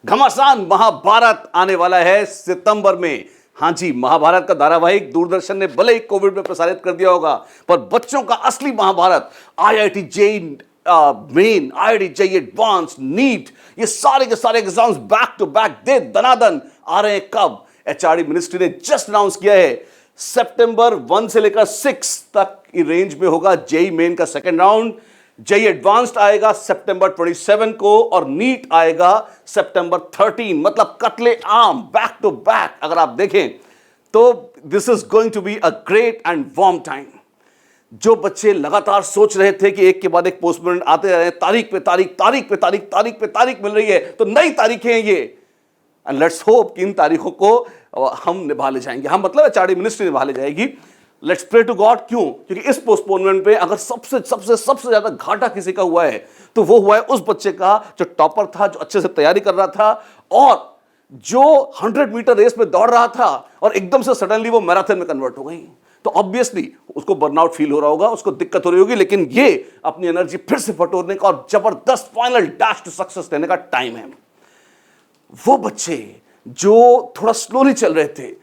घमासान महाभारत आने वाला है सितंबर में। हाँ जी, महाभारत का धारावाहिक दूरदर्शन ने भले ही कोविड में प्रसारित कर दिया होगा, पर बच्चों का असली Mahabharat IIT JEE main, IIT JEE advance, NEET, ये सारे के सारे एग्जाम्स बैक टू बैक दे दनादन आ रहे हैं। कब? एचआरडी मिनिस्ट्री ने जस्ट अनाउंस किया है सितंबर 1 से लेकर 6 तक की रेंज में होगा जेई मेन का सेकेंड राउंड। जेई एडवांस्ड आएगा सितंबर 27 को और नीट आएगा सितंबर 13। मतलब कत्ले आम बैक टू बैक। अगर आप देखें तो this is going to be a great and warm time. जो बच्चे लगातार सोच रहे थे कि एक के बाद एक पोस्टपोन आते रहे, तारीख पे तारीख, तारीख पे तारीख, तारीख पे तारीख मिल रही है, तो नई तारीखें हैं ये। एंड लेट्स होप कि इन तारीखों को हम निभा ले जाएंगे। हम मतलब एचआरडी मिनिस्ट्री निभा ले जाएगी। Let's pray to God. क्यों? क्योंकि इस पोस्टपोनमेंट पे अगर सबसे सबसे सबसे ज्यादा घाटा किसी का हुआ है तो वो हुआ है उस बच्चे का जो टॉपर था, जो अच्छे से तैयारी कर रहा था और जो 100 मीटर रेस में दौड़ रहा था और एकदम से सडनली वो मैराथन में कन्वर्ट हो गई। तो ऑब्वियसली उसको बर्नआउट फील हो रहा होगा, उसको दिक्कत हो रही होगी, लेकिन ये अपनी एनर्जी फिर से बटोरने का और जबरदस्त फाइनल डैश टू सक्सेस देने का टाइम है। वो बच्चे जो थोड़ा स्लोली चल रहे थे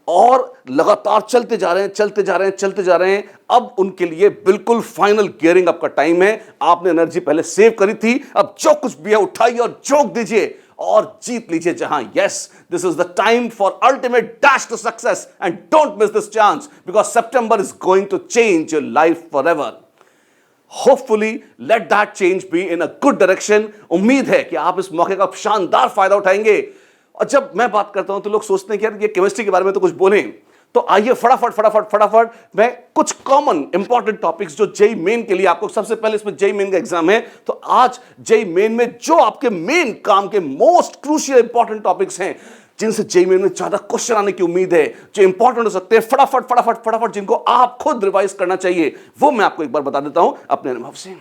और लगातार चलते जा रहे हैं, चलते जा रहे हैं, चलते जा रहे हैं, अब उनके लिए बिल्कुल फाइनल गियरिंग अप का टाइम है। आपने एनर्जी पहले सेव करी थी, अब जो कुछ भी है उठाइए और झोंक दीजिए और जीत लीजिए जहां। Yes, this is the time for ultimate dash to success and don't miss this chance because September is going to change your life forever. Hopefully let that change be in a good direction. उम्मीद है कि आप इस मौके का शानदार फायदा उठाएंगे। और जब मैं बात करता हूं तो लोग सोचते हैं कि यार ये केमिस्ट्री के बारे में तो कुछ बोलें, तो आइए फटाफट फटाफट फटाफट मैं कुछ कॉमन इंपॉर्टेंट टॉपिक्स जो जेई मेन के लिए आपको, सबसे पहले इसमें जेई मेन का एग्जाम है, तो आज जेई मेन में जो आपके मेन काम के मोस्ट क्रूशियल इंपॉर्टेंट टॉपिक्स हैं, जिनसे जेई मेन में ज्यादा क्वेश्चन आने की उम्मीद है, जो इंपॉर्टेंट हो सकते हैं, फटाफट फटाफट फटाफट जिनको आप खुद रिवाइज करना चाहिए, वो मैं आपको एक बार बता देता हूं अपने अनुभव से।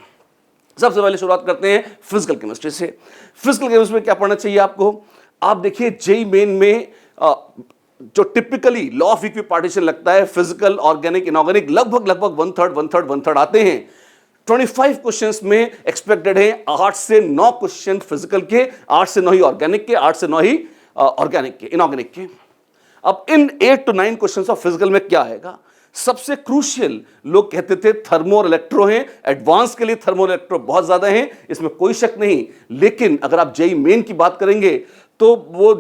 सबसे पहले शुरुआत करते हैं फिजिकल केमिस्ट्री से। फिजिकल केमिस्ट्री में क्या पढ़ना चाहिए आपको? आप देखिए जेई मेन में जो टिपिकली लॉ ऑफ इक्विपार्टीशन लगता है, फिजिकल, ऑर्गेनिक, इनऑर्गेनिक, लगभग वन थर्ड आते हैं। 25 क्वेश्चंस में एक्सपेक्टेड है 8 से 9 क्वेश्चन फिजिकल के, 8 से 9 ही ऑर्गेनिक के, 8 से 9 ही ऑर्गेनिक के, इनऑर्गेनिक के। अब इन 8 to 9 क्वेश्चंस ऑफ फिजिकल में क्या आएगा? सबसे क्रूशियल लोग कहते थे थर्मो और इलेक्ट्रो हैं। एडवांस के लिए थर्मो और इलेक्ट्रो बहुत ज्यादा हैं, इसमें कोई शक नहीं। लेकिन अगर आप जेई मेन की बात करेंगे तो वो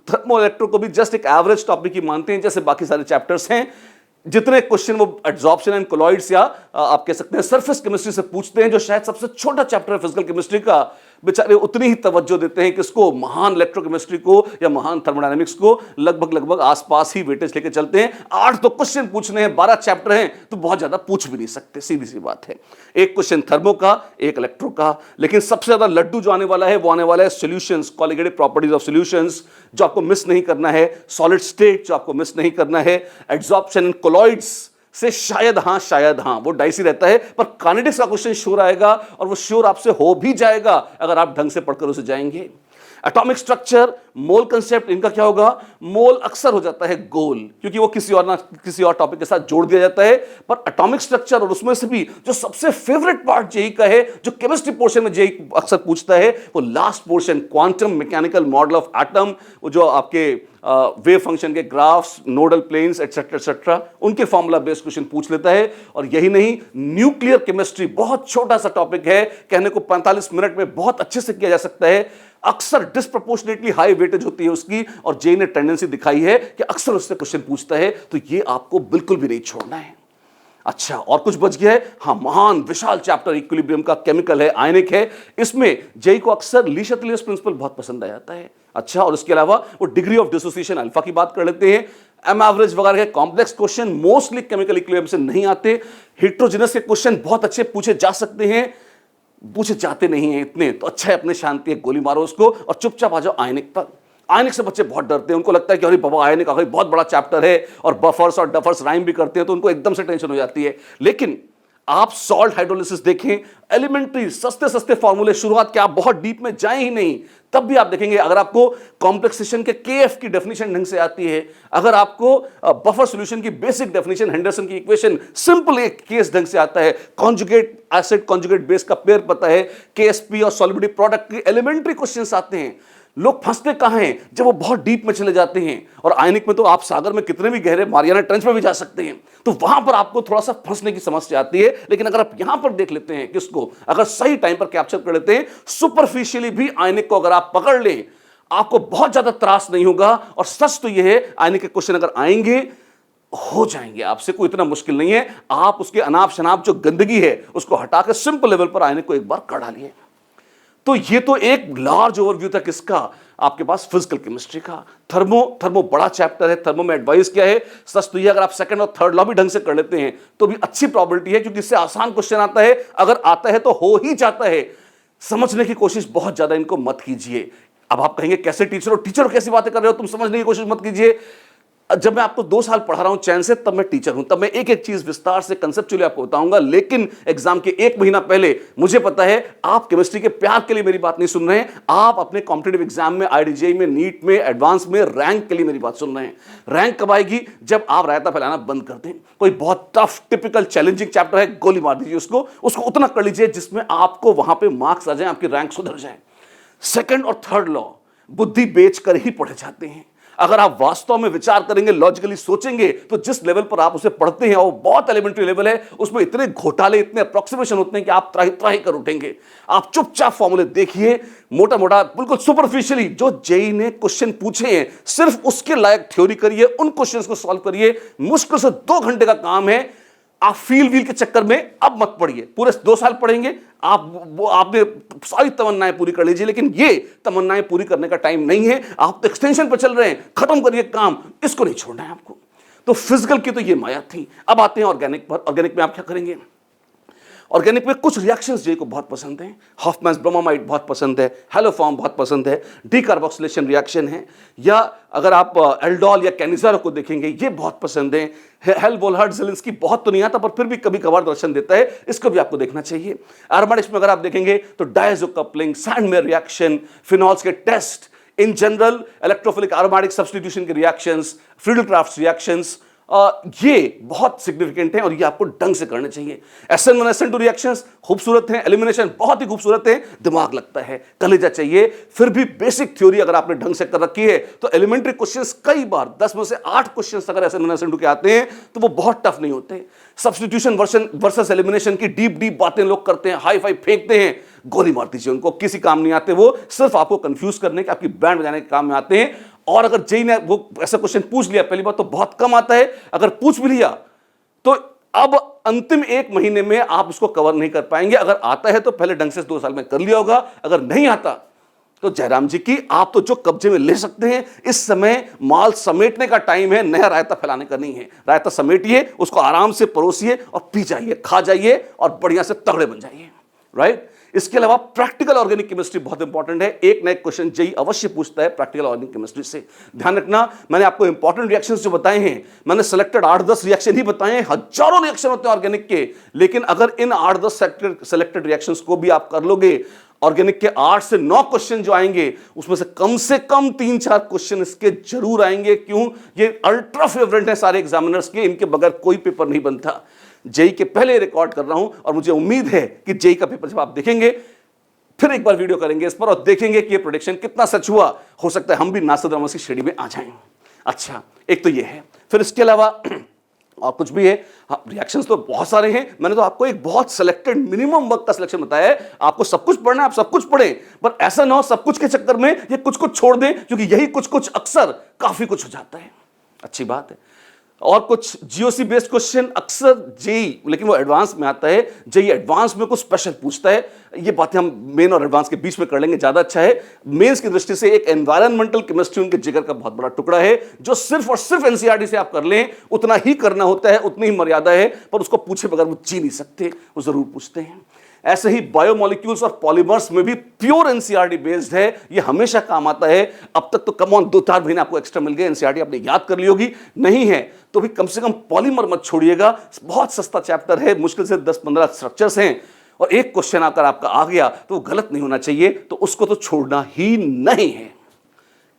थर्मो इलेक्ट्रो को भी जस्ट एक एवरेज टॉपिक ही मानते हैं, जैसे बाकी सारे चैप्टर्स हैं। जितने क्वेश्चन वो एड्सॉर्प्शन एंड कोलॉइड्स या आप कह सकते हैं सरफेस केमिस्ट्री से पूछते हैं, जो शायद सबसे छोटा चैप्टर है फिजिकल केमिस्ट्री का, बेचारे उतनी ही तवज्जो देते हैं किसको? महान इलेक्ट्रोकेमिस्ट्री को या महान थर्मोडायनेमिक्स को। लगभग आसपास ही वेटेज लेके चलते हैं। 8 तो क्वेश्चन पूछने हैं, 12 चैप्टर हैं, तो बहुत ज्यादा पूछ भी नहीं सकते, सीधी सी बात है। एक क्वेश्चन थर्मो का, एक इलेक्ट्रो का। लेकिन सबसे ज्यादा लड्डू जो आने वाला है वो आने वाला है solutions, colligative properties of solutions, जो आपको मिस नहीं करना है, सॉलिड स्टेट जो आपको मिस नहीं करना है, एड्सॉर्प्शन एंड कोलॉइड्स से शायद हां, वो डाइसी रहता है, पर काइनेटिक्स का क्वेश्चन श्योर आएगा और वो श्योर आपसे हो भी जाएगा अगर आप ढंग से पढ़कर उसे जाएंगे। एटॉमिक स्ट्रक्चर, मोल कंसेप्ट, इनका क्या होगा? मोल अक्सर हो जाता है गोल, क्योंकि वो किसी और टॉपिक के साथ जोड़ दिया जाता है। पर एटॉमिक स्ट्रक्चर और उसमें से भी जो सबसे फेवरेट पार्ट जेई का है, जो केमिस्ट्री पोर्शन में जेई अक्सर पूछता है, वो last portion, quantum mechanical model of atom, वो जो आपके वेव फंक्शन के ग्राफ्स, नोडल प्लेन्स एटसेट्रा, उनके फॉर्मूला बेस्ड क्वेश्चन पूछ लेता है। और यही नहीं, न्यूक्लियर केमिस्ट्री बहुत छोटा सा टॉपिक है, कहने को 45 मिनट में बहुत अच्छे से किया जा सकता है। अक्सर डिस्प्रोपोर्शनेटली हाई वेटेज होती है उसकी, और जेई ने टेंडेंसी दिखाई है कि अक्सर उससे क्वेश्चन पूछता है, तो ये आपको बिल्कुल भी नहीं छोड़ना है। अच्छा, और कुछ बच गया है? हाँ, महान विशाल चैप्टर इक्विलिब्रियम का, केमिकल है, आयनिक है। इसमें जेई को अक्सर ली शतलियस प्रिंसिपल बहुत पसंद आ जाता है। अच्छा, और इसके अलावा वो डिग्री ऑफ डिसोसिएशन अल्फा की बात कर लेते हैं। एम एवरेज वगैरह के complex question mostly chemical equilibrium से नहीं आते। हेटेरोजेनस के क्वेश्चन बहुत अच्छे पूछे जा सकते हैं, पूछे जाते नहीं हैं इतने, तो अच्छा है अपने शांति एक गोली मारो उसको और चुपचाप आ जाओ आयनिक पर। आयनिक से बच्चे बहुत डरते हैं, उनको लगता है कि अरे बाबा आयनिक आखिर बहुत बड़ा चैप्टर है, और बफर्स और डफर्स राइम भी करते हैं, तो उनको एकदम से टेंशन हो जाती है। लेकिन आप सॉल्ट हाइड्रोलिसिस देखें, एलिमेंट्री सस्ते सस्ते फॉर्मूले, शुरुआत के आप बहुत डीप में जाए ही नहीं, तब भी आप देखेंगे अगर आपको कॉम्प्लेक्सेशन के केएफ की डेफिनेशन ढंग से आती है, अगर आपको बफर सॉल्यूशन की बेसिक डेफिनेशन, हेंडरसन की इक्वेशन सिंपल एक केस ढंग से आता है, कॉन्जुगेट एसिड कॉन्जुगेट बेस का पेयर पता है, केएसपी और सॉल्युबिलिटी प्रोडक्ट के एलिमेंट्री क्वेश्चंस आते हैं, लोग फंसते कहाँ हैं? जब वो बहुत डीप में चले जाते हैं। और आयनिक में तो आप सागर में कितने भी गहरे मारियाना ट्रेंच में भी जा सकते हैं, तो वहां पर आपको थोड़ा सा फंसने की समस्या आती है। लेकिन अगर आप यहां पर देख लेते हैं किसको, अगर सही टाइम पर कैप्चर कर लेते हैं, सुपरफिशियली भी आयनिक को अगर आप पकड़ लें, आपको बहुत ज्यादा त्रास नहीं होगा। और सच तो यह है, आयनिक के क्वेश्चन अगर आएंगे हो जाएंगे आपसे, कोई इतना मुश्किल नहीं है। आप उसके अनाप शनाप जो गंदगी है उसको हटाकर सिंपल लेवल पर आयनिक को एक बार कर डालिए। तो ये तो एक लार्ज ओवरव्यू था किसका, आपके पास फिजिकल केमिस्ट्री का। थर्मो बड़ा चैप्टर है। थर्मो में एडवाइस क्या है, सच तो ये अगर आप सेकंड और थर्ड लॉ भी ढंग से कर लेते हैं तो भी अच्छी प्रोबेबिलिटी है, क्योंकि इससे आसान क्वेश्चन आता है। अगर आता है तो हो ही जाता है। समझने की कोशिश बहुत ज्यादा इनको मत कीजिए। अब आप कहेंगे कैसे टीचर कैसी बातें कर रहे हो, तुम समझने की कोशिश मत कीजिए। जब मैं आपको 2 साल पढ़ा रहा हूं चैन से, तब मैं टीचर हूं, तब मैं एक एक चीज विस्तार से कंसेप्चुअली आपको बताऊंगा। लेकिन एग्जाम के 1 महीना पहले मुझे पता है आप केमिस्ट्री के प्यार के लिए मेरी बात नहीं सुन रहे हैं, आप अपने कॉम्पिटिटिव एग्जाम में, आईआईटी में, नीट में, एडवांस में रैंक के लिए मेरी बात सुन रहे हैं। रैंक कब आएगी, जब आप रायता फैलाना बंद कर दें। कोई बहुत टफ टिपिकल चैलेंजिंग चैप्टर है, गोली मार दीजिए उसको उतना कर लीजिए जिसमें आपको वहां पर मार्क्स आ जाए, आपकी रैंक सुधर जाए। सेकेंड और थर्ड लॉ बुद्धि बेच कर ही पढ़े जाते हैं। अगर आप वास्तव में विचार करेंगे, लॉजिकली सोचेंगे, तो जिस लेवल पर आप उसे पढ़ते हैं वो बहुत एलिमेंट्री लेवल है। उसमें इतने घोटाले, इतने अप्रोक्सीमेशन होते हैं कि आप त्राही कर उठेंगे। आप चुपचाप फॉर्मूले देखिए, मोटा मोटा बिल्कुल सुपरफिशियली जो जेई ने क्वेश्चन पूछे हैं सिर्फ उसके लायक थ्योरी करिए, उन क्वेश्चंस को सॉल्व करिए। मुश्किल से 2 घंटे का काम है। आप फील व्हील के चक्कर में अब मत पढ़िए। पूरे 2 साल पढ़ेंगे आपने सारी तमन्नाएं पूरी कर लीजिए, लेकिन ये तमन्नाएं पूरी करने का टाइम नहीं है। आप तो एक्सटेंशन पर चल रहे हैं, खत्म करिए काम, इसको नहीं छोड़ना है आपको। तो फिजिकल की तो ये माया थी। अब आते हैं ऑर्गेनिक पर। ऑर्गेनिक में आप क्या करेंगे? ऑर्गेनिक में कुछ रिएक्शंस जे को बहुत पसंद हैं। हॉफमैन्स ब्रोमामाइड बहुत पसंद है, हेलोफॉर्म बहुत पसंद है, डीकार्बोक्सिलेशन रिएक्शन है, या अगर आप एल्डोल या कैनिजारो को देखेंगे ये बहुत पसंद है। हेलवोल्हार्ड ज़ेलेंस्की बहुत तो नहीं आता पर फिर भी कभी कभार दर्शन देता है, इसको भी आपको देखना चाहिए। एरोमेटिक्स में अगर आप देखेंगे तो diazo coupling, Sandmeyer reaction, phenols के test, in general electrophilic aromatic substitution के रिएक्शंस, फ्रीडल-क्राफ्ट रिएक्शंस, ये बहुत सिग्निफिकेंट हैं और ये आपको ढंग से करने चाहिए। SN1 SN2 रिएक्शंस खूबसूरत हैं, एलिमिनेशन बहुत ही खूबसूरत है, दिमाग लगता है, कलेजा चाहिए। फिर भी बेसिक थ्योरी अगर आपने ढंग से कर रखी है तो एलिमेंट्री क्वेश्चंस कई बार 10 में से 8 क्वेश्चंस अगर SN1 SN2 के आते हैं तो वो बहुत टफ नहीं होते। सब्स्टिट्यूशन वर्सेस एलिमिनेशन की डीप बातें लोग करते हैं, हाई फाई फेंकते हैं, गोली मार दीजिए उनको, किसी काम नहीं आते। वो सिर्फ आपको कंफ्यूज करने के, आपकी बैंड बजाने के काम में आते हैं। और अगर जेई ने वो ऐसा क्वेश्चन पूछ लिया, पहली बात तो बहुत कम आता है, अगर पूछ भी लिया तो अब अंतिम 1 महीने में आप उसको कवर नहीं कर पाएंगे। अगर आता है तो पहले ढंग से 2 साल में कर लिया होगा, अगर नहीं आता तो जयराम जी की आप तो जो कब्जे में ले सकते हैं। इस समय माल समेटने का टाइम है, नया रायता फैलाने का नहीं है। रायता समेटिए, उसको आराम से परोसिए और पी जाइए, खा जाइए और बढ़िया से तगड़े बन जाइए। राइट? इसके अलावा प्रैक्टिकल ऑर्गेनिक केमिस्ट्री बहुत इंपॉर्टेंट है। एक ना एक क्वेश्चन जेई अवश्य पूछता है प्रैक्टिकल ऑर्गेनिक केमिस्ट्री से। ध्यान रखना, मैंने आपको इंपॉर्टेंट रिएक्शंस जो बताए हैं, मैंने सिलेक्टेड 8-10 रिएक्शन ही बताए हैं। हजारों रिएक्शन होते हैं ऑर्गेनिक के, लेकिन अगर इन 8-10 सेलेक्टेड रिएक्शंस को भी आप कर लोगे, ऑर्गेनिक के 8 से 9 क्वेश्चन जो आएंगे उसमें से कम 3-4 क्वेश्चन इसके जरूर आएंगे। क्यों? ये अल्ट्रा फेवरेट है सारे एग्जामिनर्स के, इनके बगैर कोई पेपर नहीं बनता। जेई के पहले रिकॉर्ड कर रहा हूं और मुझे उम्मीद है कि जेई का पेपर जब आप देखेंगे फिर एक बार वीडियो करेंगे इस पर और देखेंगे कि ये प्रेडिक्शन कितना सच हुआ। हो सकता है हम भी नासिर रमस की श्रेणी में आ जाएं। अच्छा, एक तो ये है। फिर इसके अलावा और कुछ भी है, रिएक्शंस तो बहुत सारे हैं। मैंने तो आपको एक बहुत सिलेक्टेड मिनिमम वर्क का सिलेक्शन बताया है। आपको सब कुछ पढ़ना है, आप सब कुछ पढ़ें, पर ऐसा ना हो सब कुछ के चक्कर में ये कुछ कुछ छोड़ दें, क्योंकि यही कुछ कुछ अक्सर काफी कुछ हो जाता है। अच्छी बात है। और कुछ जीओसी बेस्ड क्वेश्चन अक्सर जेई, लेकिन वो एडवांस में आता है। जेई एडवांस में कुछ स्पेशल पूछता है। ये बातें हम मेन और एडवांस के बीच में कर लेंगे, ज्यादा अच्छा है। मेंस की दृष्टि से एक एनवायरमेंटल केमिस्ट्री उनके जिगर का बहुत बड़ा टुकड़ा है, जो सिर्फ और सिर्फ एनसीईआरटी से आप कर लें उतना ही करना होता है, उतनी ही मर्यादा है, पर उसको पूछे बगैर वो जी नहीं सकते, वो जरूर पूछते हैं। ऐसे ही बायोमोलिक्यूल्स और पॉलीमर्स में भी प्योर एनसीईआरटी बेस्ड है, ये हमेशा काम आता है। अब तक तो कम ऑन 2-4 महीने आपको एक्स्ट्रा मिल गए, एनसीईआरटी आपने याद कर ली होगी। नहीं है तो भी कम से कम पॉलीमर मत छोड़िएगा, बहुत सस्ता चैप्टर है, मुश्किल से 10-15 स्ट्रक्चर्स हैं और एक क्वेश्चन अगर आपका आ गया तो वो गलत नहीं होना चाहिए, तो उसको तो छोड़ना ही नहीं है।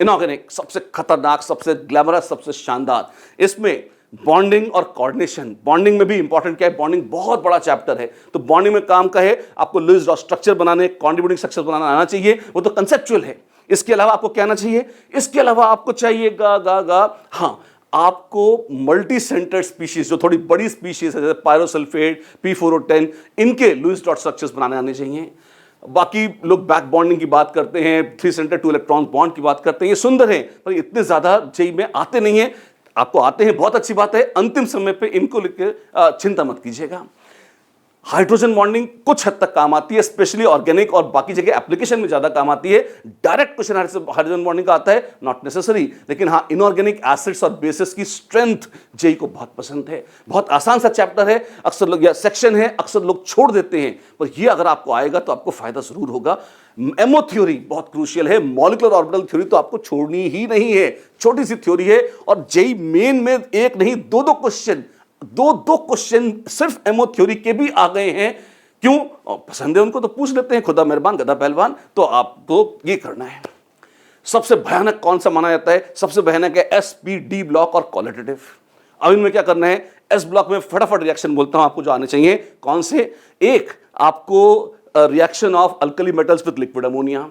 इनऑर्गेनिक सबसे खतरनाक, सबसे ग्लैमरस, सबसे शानदार। इसमें बॉन्डिंग और कोऑर्डिनेशन, बॉन्डिंग में भी इंपॉर्टेंट क्या है, बॉन्डिंग बहुत बड़ा चैप्टर है। तो बॉन्डिंग में काम का है आपको लुईस रॉस स्ट्रक्चर बनाने, कॉन्ट्रीब्यूटिंग स्ट्रक्चर बनाना आना चाहिए, वो तो कंसेप्चुअल है। इसके अलावा आपको क्या आना चाहिए? इसके अलावा आपको चाहिएगा हाँ, आपको मल्टी सेंटर्ड स्पीशीज, जो थोड़ी बड़ी स्पीशीज है, जैसे पायरोसल्फेट, P4O10, इनके लुईस डॉट स्ट्रक्चर्स बनाने आने चाहिए। बाकी लोग बैक बॉन्डिंग की बात करते हैं, 3 सेंटर 2 इलेक्ट्रॉन बॉन्ड की बात करते हैं, ये सुंदर है, पर इतने ज्यादा जेई में आते नहीं है। आपको आते हैं, बहुत अच्छी बात है, अंतिम समय पे इनको लेकर चिंता मत कीजिएगा। हाइड्रोजन बॉन्डिंग कुछ हद तक काम आती है, स्पेशली ऑर्गेनिक और बाकी जगह एप्लीकेशन में ज्यादा काम आती है। डायरेक्ट क्वेश्चन हाइड्रोजन बॉन्डिंग का आता है, नॉट नेसेसरी, लेकिन हाँ, इनऑर्गेनिक एसिड्स और बेसिस की स्ट्रेंथ जेई को बहुत पसंद है। बहुत आसान सा चैप्टर है, अक्सर लोग या सेक्शन है, अक्सर लोग छोड़ देते हैं, पर ये अगर आपको आएगा तो आपको फायदा जरूर होगा। एमओ थ्योरी बहुत क्रूशियल है, मॉलिक्यूलर ऑर्बिटल थ्योरी तो आपको छोड़नी ही नहीं है, छोटी सी थ्योरी है, और जेई मेन में एक नहीं दो क्वेश्चन सिर्फ एमओ थ्योरी के भी आ गए हैं। क्यों? पसंद है उनको तो पूछ लेते हैं, खुदा मेहरबान गधा पहलवान, तो आपको ये करना है। सबसे भयानक कौन सा माना जाता है? सबसे भयानक है एसपीडी ब्लॉक और क्वालिटेटिव। अब इनमें क्या करना है? एस ब्लॉक में फटाफट रिएक्शन बोलता हूं आपको जो आने चाहिए। कौन से? एक, आपको reaction of alkali metals with liquid ammonia,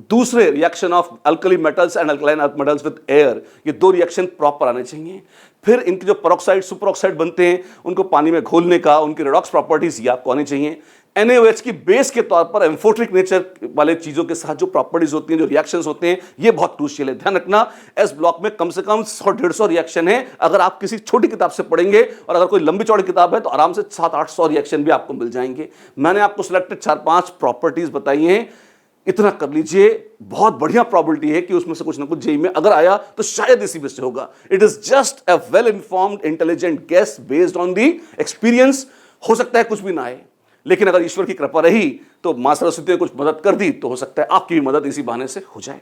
दूसरे reaction of alkali metals and alkaline earth metals with air. ये दो रिएक्शन प्रॉपर आने चाहिए। फिर इनके जो पेरोक्साइड सुपर ऑक्साइड बनते हैं, उनको पानी में घोलने का, उनकी रेडॉक्स प्रॉपर्टीज ये आपको आनी चाहिए। NaOH की बेस के तौर पर एम्फोट्रिक नेचर वाले चीजों के साथ जो प्रॉपर्टीज होती हैं, जो रिएक्शंस होते हैं, ये बहुत क्रूशियल है। ध्यान रखना, एस ब्लॉक में कम से कम 100-150 रिएक्शन है। अगर आप किसी छोटी किताब से पढ़ेंगे और अगर कोई लंबी चौड़ी किताब है तो आराम से 700-800 रिएक्शन भी आपको मिल जाएंगे। मैंने आपको सिलेक्टेड 4-5 प्रॉपर्टीज बताई हैं, इतना कर लीजिए। बहुत बढ़िया प्रोबेबिलिटी है कि उसमें से कुछ ना कुछ जेई में अगर आया तो शायद इसी में से होगा। It is just a well informed intelligent guess based on the experience. हो सकता है कुछ भी ना आए, लेकिन अगर ईश्वर की कृपा रही तो मां सरस्वती ने कुछ मदद कर दी तो हो सकता है आपकी भी मदद इसी बहाने से हो जाए।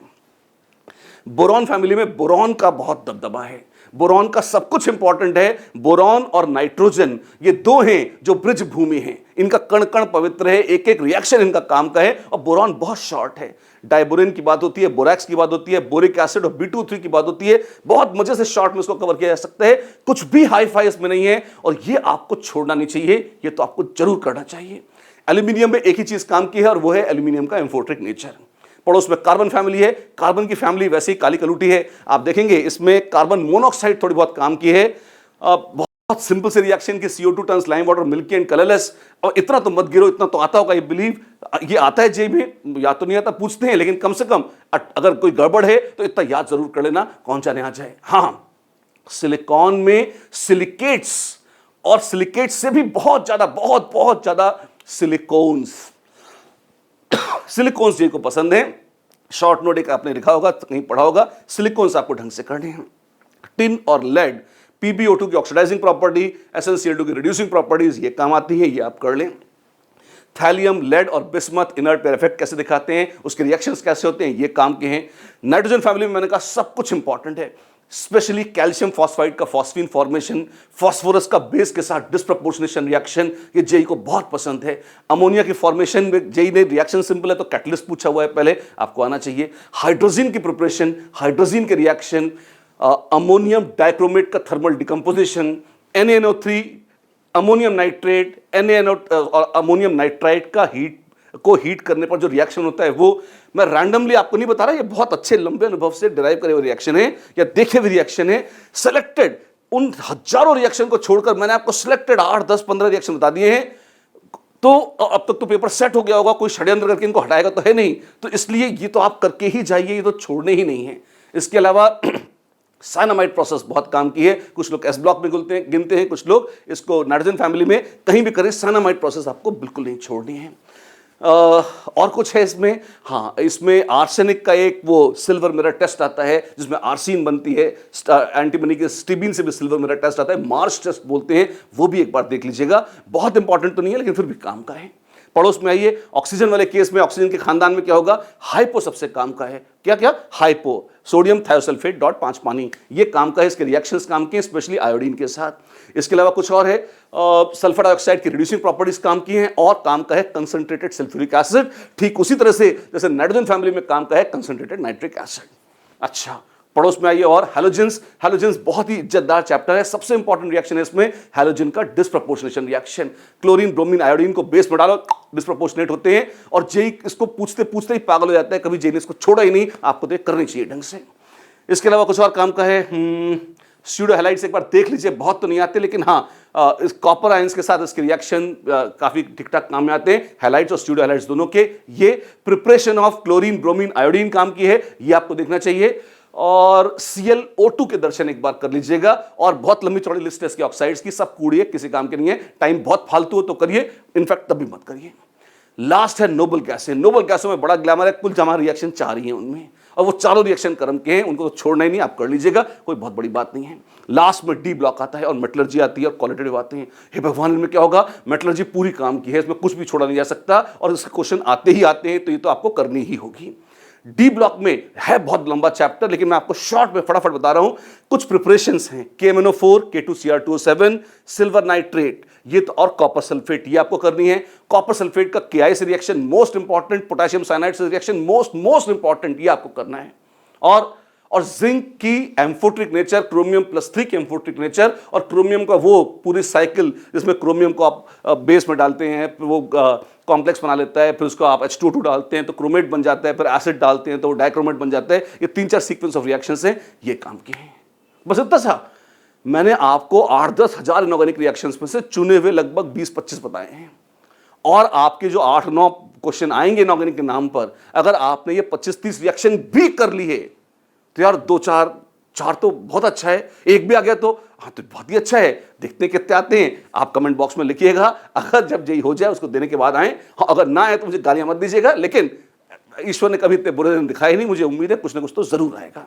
बोरॉन फैमिली में बोरॉन का बहुत दबदबा है, बोरॉन का सब कुछ इंपॉर्टेंट है। बोरॉन और नाइट्रोजन ये दो हैं जो ब्रिज भूमि हैं, इनका कण कण पवित्र है, एक एक रिएक्शन इनका काम का है, और बोरॉन बहुत शॉर्ट है। डाइबोरेन की बात होती है, बोरैक्स की बात होती है, बोरिक एसिड और B2O3 की बात होती है। बहुत मजे से शॉर्ट में इसको कवर किया जा सकता है, कुछ भी हाई फाई इसमें नहीं है, और ये आपको छोड़ना नहीं चाहिए, ये तो आपको जरूर करना चाहिए। एल्यूमिनियम में एक ही चीज काम की है और वो है एल्यूमिनियम का एम्फोट्रिक नेचर। पड़ोस में कार्बन फैमिली है, कार्बन की फैमिली वैसे ही काली कलूटी है। आप देखेंगे इसमें कार्बन मोनोऑक्साइड थोड़ी बहुत काम की है। बहुत सिंपल से रिएक्शन की CO2 turns lime water milky and colourless. और इतना तो मत गिरो, इतना तो आता होगा, ये बिलीव ये आता है जेई में, या तो नहीं आता पूछते हैं, लेकिन कम से कम अगर कोई गड़बड़ है तो इतना याद जरूर कर लेना, कौन जाने आ जाए। हाँ, सिलिकॉन में सिलिकेट्स और सिलिकेट्स से भी बहुत ज्यादा सिलिकॉन्स जेई को पसंद है। शॉर्ट नोट एक आपने लिखा होगा, कहीं पढ़ा होगा, सिलिकॉन्स आपको ढंग से करने हैं। टिन और लेड, PbO2 की ऑक्सीडाइजिंग प्रॉपर्टी, SnCl2 की रिड्यूसिंग प्रॉपर्टीज ये काम आती है, ये आप कर लें। थैलियम, लेड और बिस्मथ इनर्ट पेयर इफेक्ट कैसे दिखाते हैं, उसके रिएक्शंस कैसे होते हैं, ये काम के हैं। नाइट्रोजन फैमिली में मैंने कहा सब कुछ इंपॉर्टेंट है, स्पेशली कैल्शियम फॉस्फाइड का फॉस्फीन फॉर्मेशन, फास्फोरस का बेस के साथ डिस्प्रपोर्शनेशन रिएक्शन, ये जेई को बहुत पसंद है। अमोनिया की फॉर्मेशन में जेई ने रिएक्शन सिंपल है तो कैटलिस्ट पूछा हुआ है, पहले आपको आना चाहिए। हाइड्रोजन की प्रिपरेशन, हाइड्रोजन के रिएक्शन, अमोनियम डाइक्रोमेट का thermal decomposition, NaNO3, ammonium nitrate, और अमोनियम नाइट्राइट का हीट करने पर जो रिएक्शन होता है वो मैं रैंडमली आपको नहीं बता रहा, ये बहुत अच्छे लंबे अनुभव से डिराइव करे हुए रिएक्शन है या देखे हुए रिएक्शन है। सिलेक्टेड उन हजारों रिएक्शन को छोड़कर मैंने आपको सिलेक्टेड 8, 10, 15 रिएक्शन बता दिए हैं। तो अब तक तो पेपर सेट हो गया होगा, कोई षड्यंत्र करके इनको हटाएगा तो है नहीं, तो इसलिए ये तो आप करके ही जाइए, ये तो छोड़ने ही नहीं है। इसके अलावा साइनामाइड प्रोसेस बहुत काम की है, कुछ लोग एस ब्लॉक में गिनते हैं, कुछ लोग इसको नाइट्रोजन फैमिली में कहीं भी करें, साइनामाइड प्रोसेस आपको बिल्कुल नहीं छोड़नी है। और कुछ है इसमें, हाँ, इसमें आर्सेनिक का एक वो सिल्वर मिरर टेस्ट आता है जिसमें आर्सीन बनती है, एंटीमनी के स्टीबिन से भी सिल्वर मिरर टेस्ट आता है, मार्स टेस्ट बोलते हैं, वो भी एक बार देख लीजिएगा। बहुत इंपॉर्टेंट तो नहीं है लेकिन फिर भी काम का है। पड़ोस में आइए, ऑक्सीजन वाले केस में ऑक्सीजन के खानदान में क्या होगा, हाइपो सबसे काम का है। क्या क्या? हाइपो, सोडियम थायोसल्फेट डॉट 5 पानी, ये काम का है, इसके रिएक्शंस काम के हैं, स्पेशली आयोडीन के साथ। इसके अलावा कुछ और है, सल्फर डाइऑक्साइड की रिड्यूसिंग प्रॉपर्टीज काम की हैं, और काम का है कंसंट्रेटेड सल्फ्यूरिक एसिड, ठीक उसी तरह से जैसे नाइट्रोजन फैमिली में काम का है कंसंट्रेटेड नाइट्रिक एसिड। अच्छा, पड़ोस में आइए और हैलोजेंस। हैलोजेंस बहुत ही इज्जतदार चैप्टर है। सबसे इंपॉर्टेंट रिएक्शन है इसमें हैलोजन का disproportionation reaction. Chlorine bromine iodine को बेस में डालो, डिस्प्रपोर्शनेट होते हैं। और जेई इसको पूछते पूछते ही पागल हो जाता है, कभी जेई ने इसको छोड़ा ही नहीं। आपको तो करनी चाहिए ढंग से। इसके अलावा कुछ और काम का है, स्यूडो हैलाइड्स एक बार देख लीजिए, बहुत तो नहीं आते लेकिन हाँ इस कॉपर आयंस के साथ इसके रिएक्शन काफी ठीक ठाक काम में आते हैं। हैलाइड्स और स्यूडो हैलाइड्स दोनों के। ये preparation of chlorine bromine iodine काम की है, ये आपको देखना चाहिए। और ClO2 के दर्शन एक बार कर लीजिएगा। और बहुत लंबी चौड़ी लिस्ट है इसके ऑक्साइड्स की, सब कूड़िए, किसी काम के नहीं है। टाइम बहुत फालतू हो तो करिए, इनफैक्ट तभी मत करिए। लास्ट है नोबल गैसें। नोबल गैसों में बड़ा ग्लैमर है, कुल जमा रिएक्शन 4 ही हैं उनमें, और वो चारों रिएक्शन कर्म के हैं, उनको तो छोड़ना ही नहीं, आप कर लीजिएगा, कोई बहुत बड़ी बात नहीं है। लास्ट में डी ब्लॉक आता है और मेटलर्जी आती है और क्वालिटेटिव आते हैं। हे भगवान, इनमें क्या होगा? मेटलर्जी पूरी काम की है, इसमें कुछ भी छोड़ा नहीं जा सकता और इसके क्वेश्चन आते ही आते हैं, तो ये तो आपको करनी ही होगी। डी ब्लॉक में है बहुत लंबा चैप्टर, लेकिन मैं आपको शॉर्ट में फटाफट बता रहा हूं। कुछ प्रिपरेशंस हैं, KMNO4, K2Cr2O7, सिल्वर नाइट्रेट, ये तो, और कॉपर सल्फेट, ये आपको करनी है। कॉपर सल्फेट का KI से reaction most important, potassium cyanide से रिएक्शन मोस्ट इंपॉर्टेंट, ये आपको करना है। और जिंक की एम्फोट्रिक नेचर, क्रोमियम +3 की एम्फोट्रिक नेचर, और क्रोमियम का वो पूरी साइकिल जिसमें क्रोमियम को आप बेस में डालते हैं, फिर वो कॉम्प्लेक्स बना लेता है, फिर उसको आप H2O2 डालते हैं तो क्रोमेट बन जाता है, फिर एसिड डालते हैं तो डाइक्रोमेट बन जाता है। ये 3-4 सीक्वेंस ऑफ रिएक्शंस हैं, ये काम के हैं। बस इतना सा मैंने आपको 8-10 हज़ार इनऑर्गेनिक रिएक्शंस में से चुने हुए लगभग 20-25 बताए हैं। और आपके जो 8-9 क्वेश्चन आएंगे इनऑर्गेनिक के नाम पर, अगर आपने ये 25-30 रिएक्शन भी कर ली है तो यार 2-4 तो बहुत अच्छा है। एक भी आ गया तो हाँ, तो बहुत ही अच्छा है। देखते हैं कितने आते हैं, आप कमेंट बॉक्स में लिखिएगा। अगर जब जेई हो जाए उसको देने के बाद आए, हाँ, अगर ना आए तो मुझे गालियां मत दीजिएगा, लेकिन ईश्वर ने कभी इतने बुरे दिन दिखाए नहीं, मुझे उम्मीद है कुछ ना कुछ तो जरूर आएगा।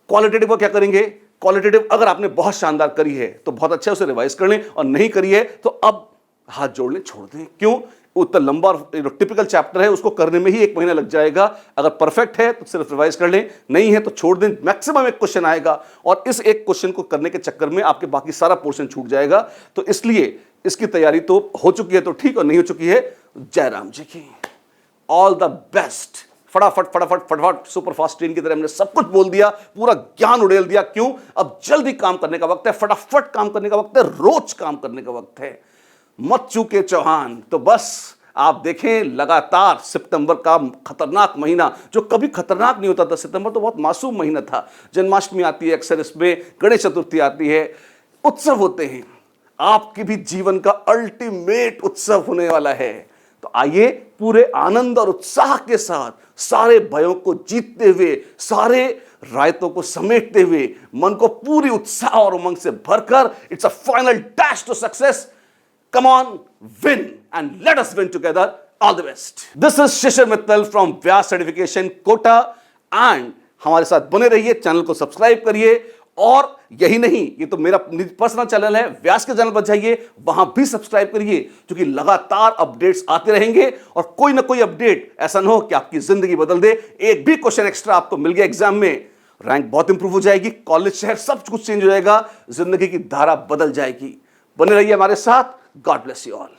क्वालिटेटिव क्या करेंगे? क्वालिटेटिव अगर आपने बहुत शानदार करी है तो बहुत अच्छा है, उसे रिवाइज कर लें, और नहीं करी है तो अब हाथ जोड़ लें, छोड़ दें। क्यों? उतना लंबा टिपिकल चैप्टर है, उसको करने में ही 1 महीना लग जाएगा। अगर परफेक्ट है तो सिर्फ रिवाइज कर लें, नहीं है तो छोड़ दें। मैक्सिमम 1 क्वेश्चन आएगा और इस 1 क्वेश्चन को करने के चक्कर में आपके बाकी सारा पोर्शन छूट जाएगा। तो इसलिए इसकी तैयारी तो हो चुकी है तो ठीक, और नहीं हो चुकी है, जय राम जी की। All the best. फटाफट सुपर फास्ट ट्रेन की तरह हमने सब कुछ बोल दिया, पूरा ज्ञान उड़ेल दिया। क्यों? अब जल्दी काम करने का वक्त है, फटाफट काम करने का वक्त है, रोज काम करने का वक्त है। मत चूके चौहान। तो बस आप देखें लगातार सितंबर का खतरनाक महीना, जो कभी खतरनाक नहीं होता था। सितंबर तो बहुत मासूम महीना था। जन्माष्टमी आती है अक्सर इसमें, गणेश चतुर्थी आती है, उत्सव होते हैं। आपके भी जीवन का अल्टीमेट उत्सव होने वाला है। तो आइए पूरे आनंद और उत्साह के साथ, सारे भयों को जीतते हुए, सारे रायतों को समेटते हुए, मन को पूरी उत्साह और उमंग से भरकर, it's a final dash to success. Come on, win, and let us win together. All the best. This is Shishir Mittal from Vyas certification Kota, and हमारे साथ बने रहिए, चैनल को सब्सक्राइब करिए। और यही नहीं, ये तो मेरा पर्सनल चैनल है, व्यास के चैनल पर जाइए, वहां भी सब्सक्राइब करिए, क्योंकि लगातार अपडेट्स आते रहेंगे। और कोई ना कोई अपडेट ऐसा ना हो कि आपकी जिंदगी बदल दे। एक भी क्वेश्चन एक्स्ट्रा आपको मिल गया एग्जाम में, रैंक बहुत इंप्रूव हो जाएगी, कॉलेज शहर सब कुछ चेंज हो जाएगा, जिंदगी की धारा बदल जाएगी। बने रहिए हमारे साथ। God bless you all.